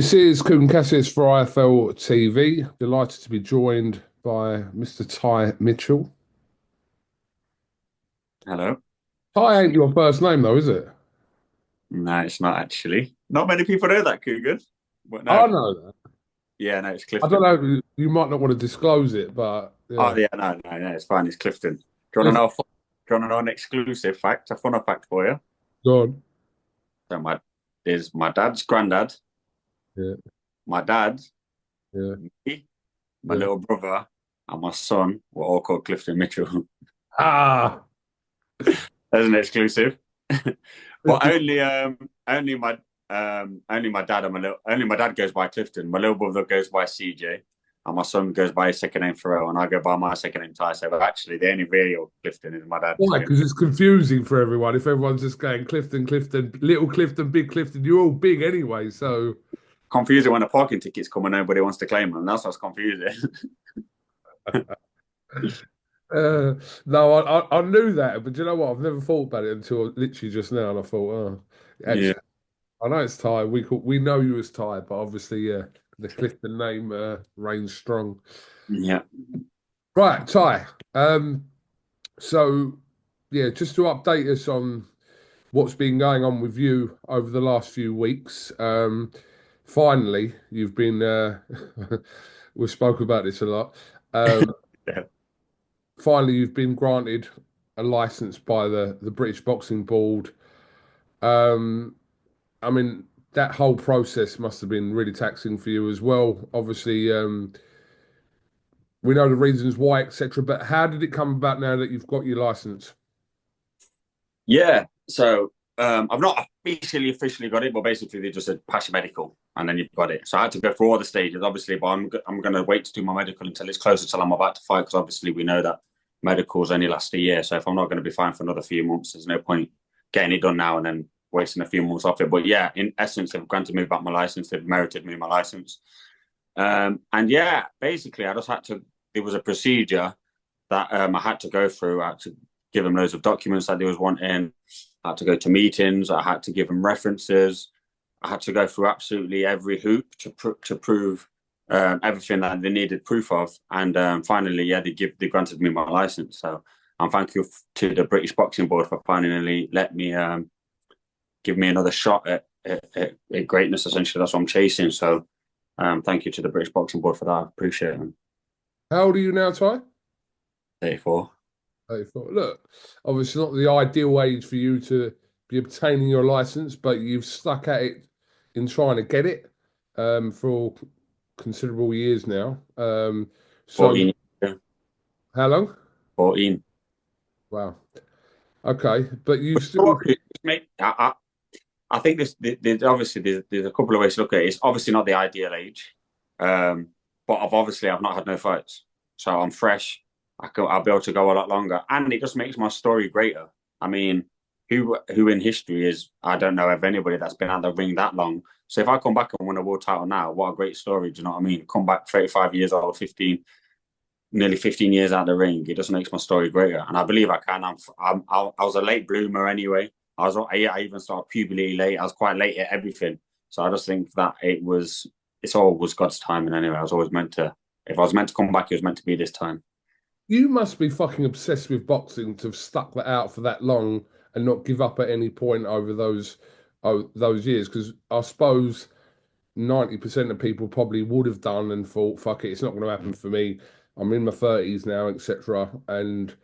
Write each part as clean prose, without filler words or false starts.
This is Kugan Cassius for IFLTV. Delighted to be joined by Mr. Ty Mitchell. Hello. Ty ain't your first name though, is it? No, it's not actually. Not many people know that, Coogan. But no, I know that. yeah, no, it's I don't Clifton. know. You might not want to disclose it, but Oh, yeah. yeah, no, it's fine. It's Clifton. Do you want to Cliff, know? Do you want to know an exclusive fact, a funner fact for you? God. So is my dad's granddad, Yeah, my dad, yeah, me, my yeah. little brother, and my son were all called Clifton Mitchell. Ah, That's an exclusive. But only my dad and only my dad goes by Clifton. My little brother goes by CJ, and my son goes by his second name Pharrell, and I go by my second name Ty. So but actually, the only real Clifton is my dad. why? Because it's confusing for everyone. If everyone's just going Clifton, Clifton, Little Clifton, Big Clifton, you're all big anyway. So Confusing when the parking tickets come and nobody wants to claim them. That's what's confusing. uh, no, I knew that, but you know what? I've never thought about it until literally just now, and I thought, oh, Yeah, actually. I know it's Ty. We know you as Ty, but obviously, yeah, the Clifton name reigns strong. yeah, Right, Ty. Um, so yeah, just to update us on what's been going on with you over the last few weeks. Finally, you've been. We spoke about this a lot. Um, yeah. finally, you've been granted a license by the British Boxing Board. Um, I mean, that whole process must have been really taxing for you as well. Obviously, we know the reasons why, etc. But how did it come about now that you've got your license? Yeah. So I've not officially got it, but basically they just said pass your medical and then you've got it. So I had to go through all the stages, obviously, but I'm going to wait to do my medical until it's closer till I'm about to fight because obviously we know that medicals only last a year. So if I'm not going to be fine for another few months, there's no point getting it done now and then wasting a few months off it. But yeah, in essence, they've granted me back my license. They've merited me my license. And yeah, basically, I just had to. There was a procedure that I had to go through. I had to give them loads of documents that they was wanting. I had to go to meetings. I had to give them references. I had to go through absolutely every hoop to prove everything that they needed proof of. And finally, yeah, they granted me my license. So I'm thankful to the British Boxing Board for finally let me give me another shot at greatness. Essentially, that's what I'm chasing. So thank you to the British Boxing Board for that. I appreciate it. How old are you now, Ty? 34. 34. Look, obviously not the ideal age for you to be obtaining your license, but you've stuck at it in trying to get it for considerable years now. So 14. Yeah, how long? 14. Wow. Okay, but you've still. What could make I think there's obviously there's a couple of ways to look at it. It's obviously not the ideal age, but I've not had no fights, so I'm fresh. I'll be able to go a lot longer, and it just makes my story greater. I mean, who in history is I don't know of anybody that's been out the ring that long. So if I come back and win a world title now, what a great story! Do you know what I mean? Come back 35 years old, 15, nearly 15 years out of the ring, it just makes my story greater. And I believe I can. I was a late bloomer anyway. I even started puberty late. I was quite late at everything. So I just think that it's all was God's timing anyway. I was always meant to, if I was meant to come back, it was meant to be this time. You must be fucking obsessed with boxing to have stuck that out for that long and not give up at any point over those years. Because I suppose 90% of people probably would have done and thought, "Fuck it, it's not going to happen for me. I'm in my 30s now, etc." And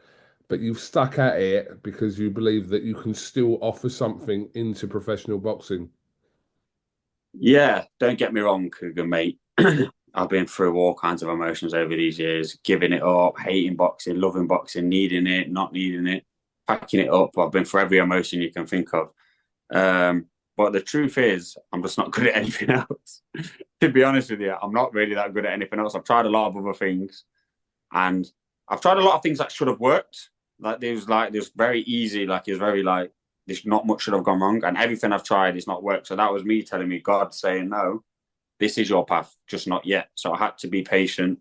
but you've stuck at it because you believe that you can still offer something into professional boxing. Yeah, don't get me wrong, Cougar, mate. I've been through all kinds of emotions over these years, giving it up, hating boxing, loving boxing, needing it, not needing it, packing it up. I've been through every emotion you can think of. But the truth is, I'm just not good at anything else. To be honest with you, I'm not really that good at anything else. I've tried a lot of other things, and I've tried a lot of things that should have worked. There's very easy, like it was very like there's not much should have gone wrong, and everything I've tried is not worked. So that was me telling me, God saying, no, this is your path, just not yet. So I had to be patient,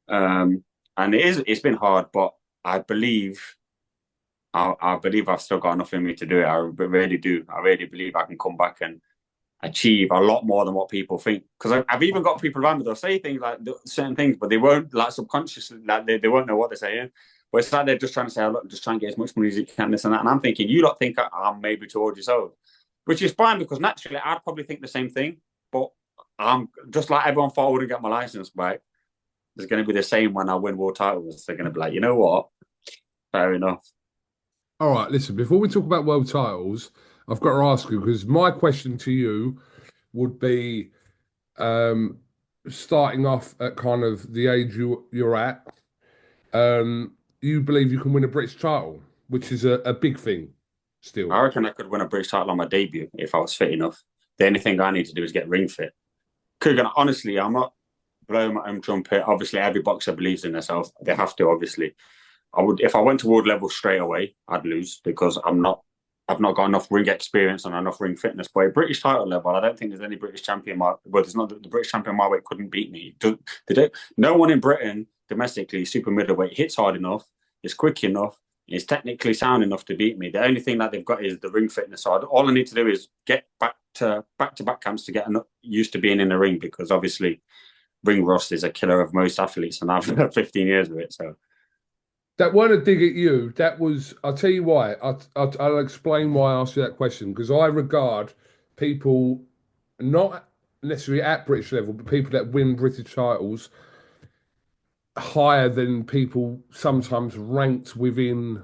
and it's been hard, but I believe I believe I've still got enough in me to do it. I really do. I really believe I can come back and achieve a lot more than what people think. Because I've even got people around me that'll say things like certain things, but they won't like subconsciously, like they won't know what they're saying. But it's like they're just trying to say, oh, look, just try and get as much money as you can, this and that. And I'm thinking, you lot think I'm maybe towards yourself, which is fine because naturally I'd probably think the same thing. But I'm just like everyone thought I wouldn't get my license back. It's going to be the same when I win world titles. They're going to be like, you know what? Fair enough. All right, listen, before we talk about world titles, I've got to ask you because my question to you would be um, starting off at kind of the age you're at, you believe you can win a British title, which is a big thing still. I reckon I could win a British title on my debut if I was fit enough. The only thing I need to do is get ring fit. Kugan, honestly, I'm not blowing my own trumpet. Obviously, every boxer believes in themselves. They have to, obviously. I would, if I went to world level straight away, I'd lose because I've not got enough ring experience and enough ring fitness. But at British title level, I don't think there's any British champion. Well, there's not the British champion my weight couldn't beat me. They don't, no one in Britain domestically super middleweight hits hard enough, is quick enough, is technically sound enough to beat me. The only thing that they've got is the ring fitness. So all I need to do is get back-to-back camps to get used to being in the ring because obviously ring rust is a killer of most athletes, and I've had 15 years of it. So That weren't a dig at you. That was, I'll tell you why. I'll explain why I asked you that question because I regard people not necessarily at British level, but people that win British titles higher than people sometimes ranked within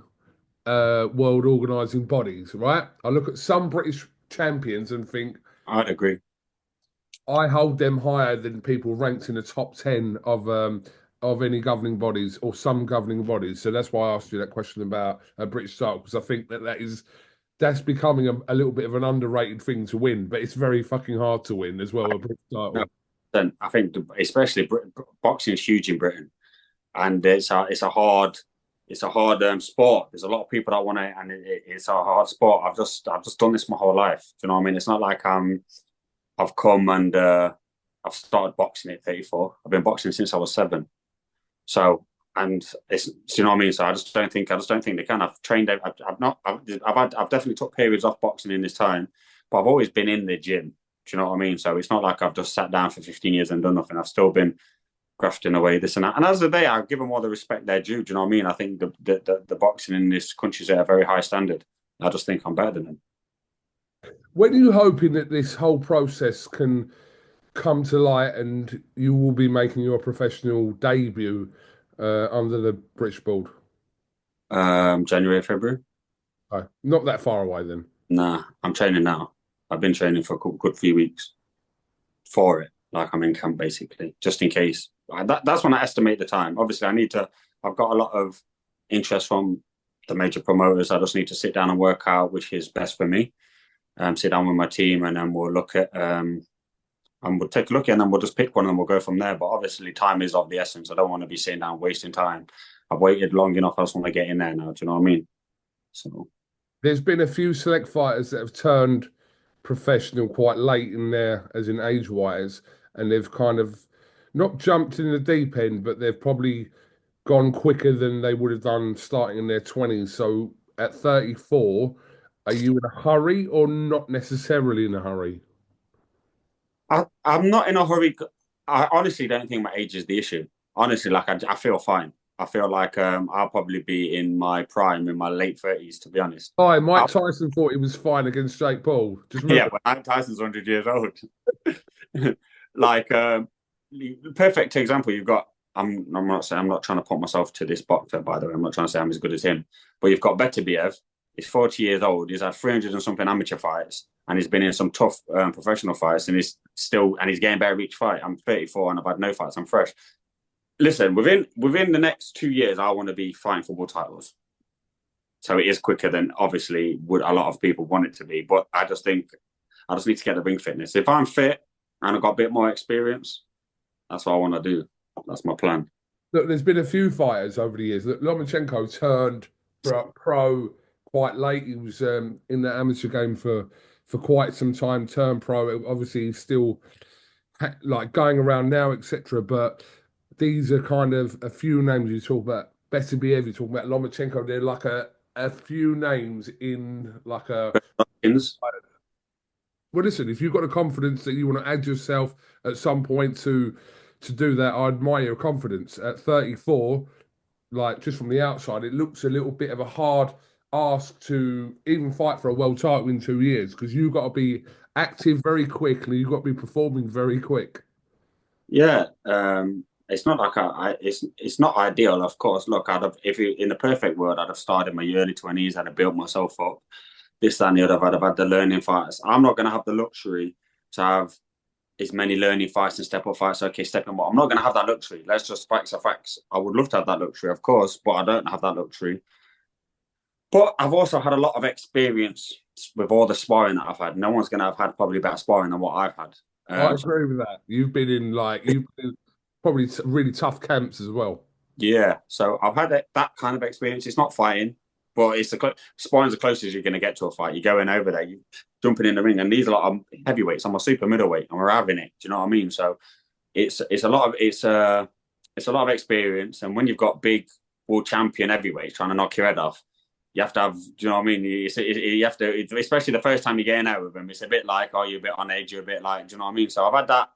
world organising bodies, right? I look at some British champions and think I'd agree. I hold them higher than people ranked in the top 10 of any governing bodies or some governing bodies. So that's why I asked you that question about a British title because I think that's becoming a little bit of an underrated thing to win, but it's very fucking hard to win as well, a British No, title. then I think especially boxing is huge in Britain, and it's a hard sport. There's a lot of people that want it, and it's a hard sport. I've just done this my whole life. Do you know what I mean? It's not like I've come and I've started boxing at 34. I've been boxing since I was 7. So and it's do you know what I mean? So I just don't think they can. I've trained. I've not. I've definitely took periods off boxing in this time, but I've always been in the gym. Do you know what I mean? So it's not like I've just sat down for 15 years and done nothing. I've still been grafting away this and that. And as of the day, I give them all the respect they're due. Do you know what I mean? I think the boxing in this country is at a very high standard. I just think I'm better than them. When are you hoping that this whole process can come to light and you will be making your professional debut under the British board? January, February. Oh, not that far away then. Nah, I'm training now. I've been training for a good few weeks for it. Like I'm in camp basically, just in case. That's when I estimate the time. Obviously, I've got a lot of interest from the major promoters. I just need to sit down and work out which is best for me. Sit down with my team, and then we'll look at and we'll take a look, and then we'll just pick one, and we'll go from there. But obviously, time is of the essence. I don't want to be sitting down wasting time. I've waited long enough. I just want to get in there now. Do you know what I mean? So There's been a few select fighters that have turned professional quite late in their, as in age wise, and they've kind of not jumped in the deep end, but they've probably gone quicker than they would have done starting in their 20s. So at 34, are you in a hurry or not necessarily in a hurry? I'm not in a hurry. I honestly don't think my age is the issue. Honestly, like I feel fine. I feel like I'll probably be in my prime in my late 30s, to be honest. Hi, Mike I, Tyson thought he was fine against Jake Paul. Just remember, yeah, when Mike Tyson's 100 years old. Like perfect example you've got. I'm not trying to put myself to this boxer, by the way. I'm not trying to say I'm as good as him. But you've got BBBofC. He's 40 years old. He's had 300 and something amateur fights, and he's been in some tough professional fights, and he's getting better each fight. I'm 34 and I've had no fights. I'm fresh. Listen, within the next 2 years, I want to be fighting for world titles. So it is quicker than obviously would a lot of people want it to be. But I just think I just need to get the ring fitness. If I'm fit and I've got a bit more experience, that's what I want to do. That's my plan. look, there's been a few fighters over the years. Look, Lomachenko turned pro quite late. He was in the amateur game for quite some time. Turned pro. Obviously, he's still like going around now, etc. But these are kind of a few names you talk about. Better be ever you talk about Lomachenko. They're like a few names in like a Well, listen, if you've got the confidence that you want to add yourself at some point to do that, I admire your confidence. At 34, like just from the outside, it looks a little bit of a hard ask to even fight for a world title in 2 years because you've got to be active very quickly. You've got to be performing very quick. Yeah, it's not like it's not ideal, of course. Look, I'd have if you, in the perfect world, I'd have started in my early 20s. I'd have built myself up. This, that, and the other. I'd have had the learning fights. I'm not going to have the luxury to have as many learning fights and step up fights. Okay, step up. I'm not going to have that luxury. Let's just facts are facts. I would love to have that luxury, of course, but I don't have that luxury. But I've also had a lot of experience with all the sparring that I've had. No one's going to have had probably better sparring than what I've had. I agree with that. You've been in probably really tough camps as well. Yeah, so I've had that kind of experience. It's not fighting, but it's sparring's the closest you're going to get to a fight. You're going over there, you jumping in the ring, and these are a lot of heavyweights. I'm a super middleweight, and we're having it. Do you know what I mean? So it's a lot of it's a lot of experience, and when you've got big world champion heavyweights trying to knock your head off, you have to have. Do you know what I mean? You have to, especially the first time you're getting out with them. It's a bit like, oh, you're a bit on edge. You're a bit like, do you know what I mean? So I've had that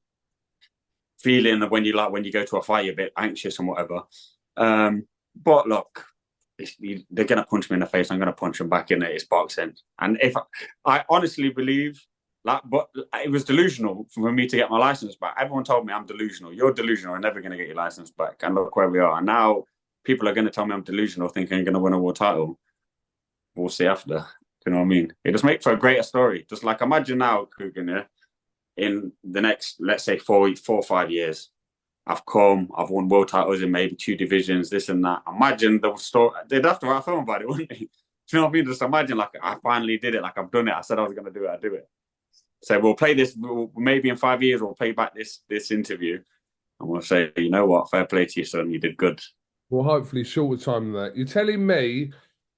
feeling that when you go to a fight, you're a bit anxious and whatever. But look, they're going to punch me in the face. I'm going to punch them back in it. It's boxing. And if I honestly believe, but it was delusional for me to get my license back. Everyone told me I'm delusional. You're delusional. You're never going to get your license back. And look where we are. And now people are going to tell me I'm delusional, thinking I'm going to win a world title. We'll see after. Do you know what I mean? It just makes for a greater story. Just like imagine now, Coogan, yeah, in the next, let's say, 4 or 5 years, I've won world titles in maybe 2 divisions, this and that. Imagine the story. They'd have to write a film about it, wouldn't they? Do you know what I mean? Just imagine, like, I finally did it. Like, I've done it. I said I was going to do it. I do it. So we'll play this. Maybe in 5 years, we'll play back this interview, and we'll say, you know what? Fair play to you, son. You did good. Well, hopefully shorter time than that. You're telling me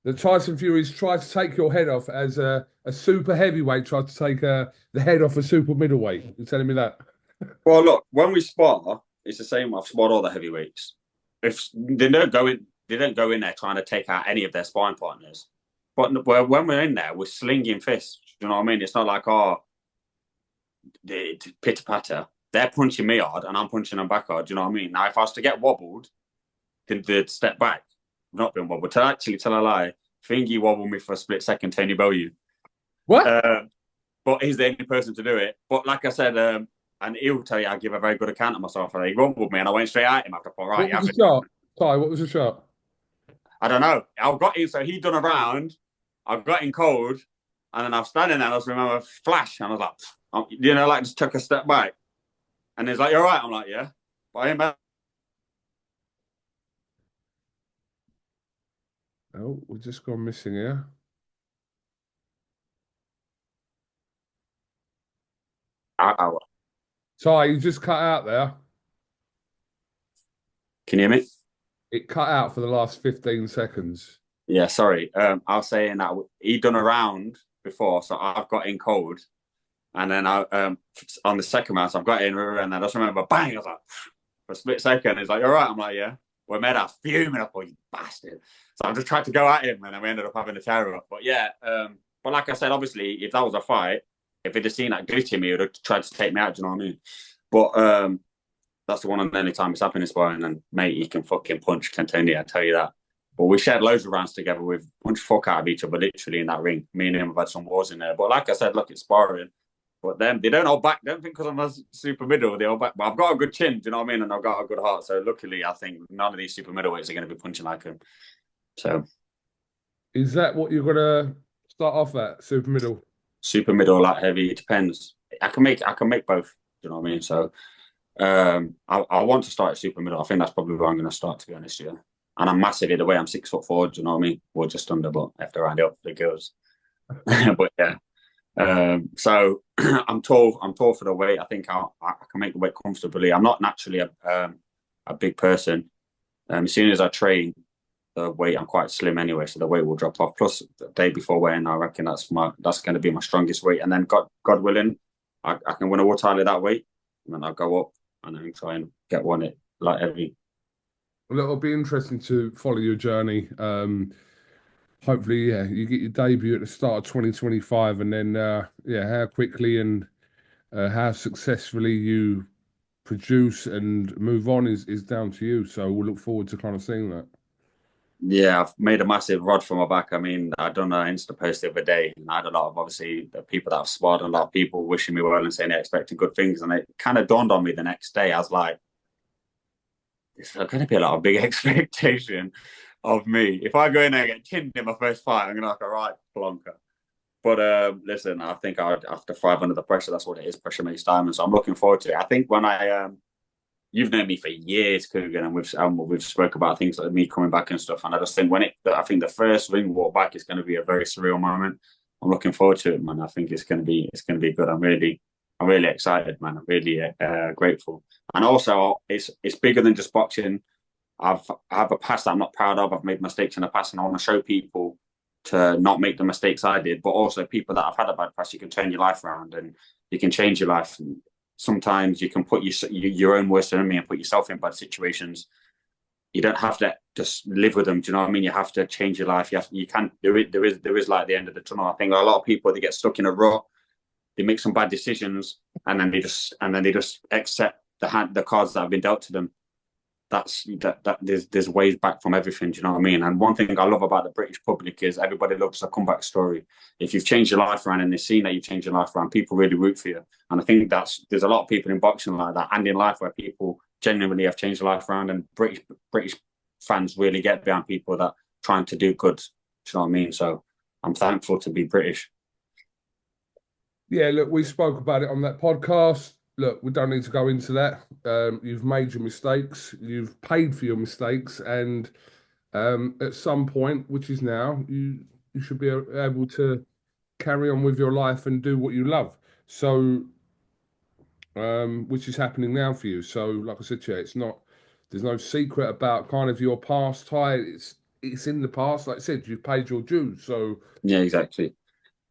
that Tyson Fury's tried to take your head off as a super heavyweight tried to take the head off a super middleweight. You're telling me that? Well, look, when we spar, it's the same. I've sparred all the heavyweights. If they don't go in there trying to take out any of their sparring partners. But when we're in there, we're slinging fists. You know what I mean? It's not like, oh, pitter patter. They're punching me hard and I'm punching them back hard. Do you know what I mean? Now, if I was to get wobbled, they'd step back. I've not been wobbled. To actually tell a lie, Thingy wobbled me for a split second, Tony Bellew. What? But he's the only person to do it. But like I said, and he'll tell you I give a very good account of myself. And he rumbled me and I went straight at him after. Right, what was the shot? Ty, what was the shot? I don't know. I got in, so he'd done a round. I got in cold, and then I was standing there and I just remember flash. And I was like, like just took a step back. And he's like, you're right. I'm like, yeah. But I ain't. Oh, we've just gone missing here. Ty, you just cut out there. Can you hear me? It cut out for the last 15 seconds. Yeah, sorry. I was saying that he'd done a round before, so I've got in cold. And then on the second round, so I've got in, and I just remember, bang, I was like, for a split second, he's like, you're right. I'm like, yeah. We're made out fuming up, you bastard. So I just tried to go at him, and then we ended up having a tear up. But yeah, but like I said, obviously, if that was a fight, if he'd have seen that glitch in me, he would have tried to take me out, do you know what I mean? But that's the one and only time it's happened in sparring, and mate, he can fucking punch Cantoni, I tell you that. But we shared loads of rounds together. We've punched fuck out of each other, literally, in that ring. Me and him have had some wars in there. But like I said, look, it's sparring. But then they don't hold back. Don't think because I'm a super middle, they hold back. But I've got a good chin, do you know what I mean? And I've got a good heart. So luckily, I think none of these super middleweights are going to be punching like him. So, is that what you're gonna start off at? Super middle, super middle, light heavy. It depends. I can make both. Do you know what I mean? So, I want to start at super middle. I think that's probably where I'm going to start, to be honest. Yeah. And I'm massive either way. I'm 6'4". Do you know what I mean? Or just under, but I have to round it up for the girls. But yeah. So I'm tall for the weight. I think I can make the weight comfortably. I'm not naturally a big person. As soon as I train, the weight, I'm quite slim anyway, so the weight will drop off. Plus, the day before weighing, I reckon that's going to be my strongest weight. And then God willing, I can win a world title at that weight, and then I'll go up and then try and get one at light heavy. Well, it'll be interesting to follow your journey. hopefully, yeah, you get your debut at the start of 2025, and then yeah, how quickly and how successfully you produce and move on is down to you. So we'll look forward to kind of seeing that. Yeah, I've made a massive rod for my back. I mean, I done an Insta post the other day, and I had a lot of obviously the people that I've sparred, and a lot of people wishing me well and saying they expected good things. And it kind of dawned on me the next day. I was like, there's going to be a lot of big expectation of me. If I go in there and get chinned in my first fight, I'm going to like a right plonker. But listen, I think I have to thrive under the pressure. That's what it is. Pressure makes diamonds. So I'm looking forward to it. I think when you've known me for years, Coogan, and we've spoke about things like me coming back and stuff. And I just think I think the first ring walk back is going to be a very surreal moment. I'm looking forward to it, man. I think it's going to be good. I'm really excited, man. I'm really grateful. And also, it's bigger than just boxing. I have a past that I'm not proud of. I've made mistakes in the past, and I want to show people to not make the mistakes I did, but also people that have had a bad past. You can turn your life around, and you can change your life. And sometimes you can put your own worst enemy and put yourself in bad situations. You don't have to just live with them. Do you know what I mean? You have to change your life. You can't do it. There is like the end of the tunnel. I think a lot of people, they get stuck in a rut. They make some bad decisions, and then they just accept the cards that have been dealt to them. There's ways back from everything. Do you know what I mean? And one thing I love about the British public is everybody loves a comeback story. If you've changed your life around and they've seen that you've changed your life around, people really root for you. And I think there's a lot of people in boxing like that, and in life, where people genuinely have changed their life around, and British fans really get behind people that are trying to do good. Do you know what I mean? So I'm thankful to be British. Yeah, look, we spoke about it on that podcast. Look, we don't need to go into that. You've made your mistakes, you've paid for your mistakes, and at some point, which is now, you should be able to carry on with your life and do what you love. So, which is happening now for you. So, like I said to you, there's no secret about kind of your past, Ty. It's in the past. Like I said, you've paid your dues. So, Yeah, exactly.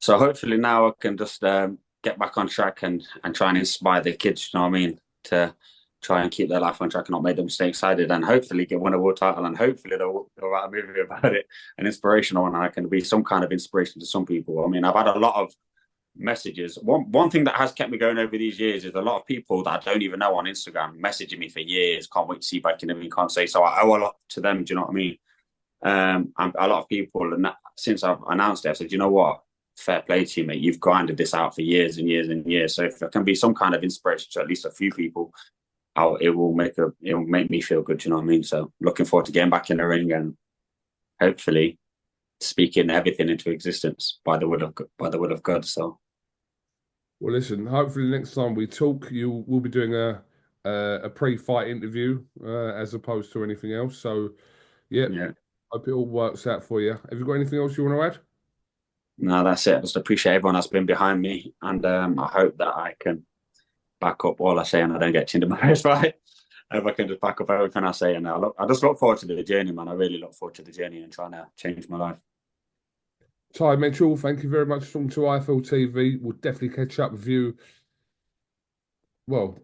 So hopefully now I can just get back on track and try and inspire the kids, you know what I mean, to try and keep their life on track and not make them mistakes I did, and hopefully get win a world title, and hopefully they'll write a movie about it, an inspirational one, and I can be some kind of inspiration to some people. I mean, I've had a lot of messages. One thing that has kept me going over these years is a lot of people that I don't even know on Instagram messaging me for years. Can't wait to see you back in the ring. Can't say so. I owe a lot to them. Do you know what I mean? And a lot of people, and since I've announced it, I said, you know what? Fair play to you, mate. You've grinded this out for years and years and years. So if there can be some kind of inspiration to at least a few people, it will make me feel good. You know what I mean? So looking forward to getting back in the ring and hopefully speaking everything into existence by the will of God. So, well, listen. Hopefully, next time we talk, you will be doing a pre-fight interview as opposed to anything else. So, yeah. Hope it all works out for you. Have you got anything else you want to add? No, that's it. I just appreciate everyone that's been behind me, and I hope that I can back up all I say and I don't get chinned in my face, right? If I can just back up everything I say, and I just look forward to the journey, man. I really look forward to the journey and trying to change my life. Ty Mitchell, thank you very much for talking to IFLTV. We'll definitely catch up with you. Well,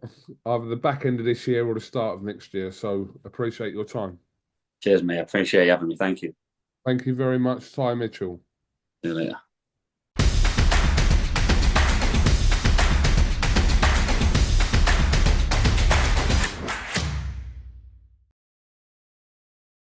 either the back end of this year or the start of next year. So appreciate your time. Cheers, mate. I appreciate you having me. Thank you. Thank you very much, Ty Mitchell. See you later.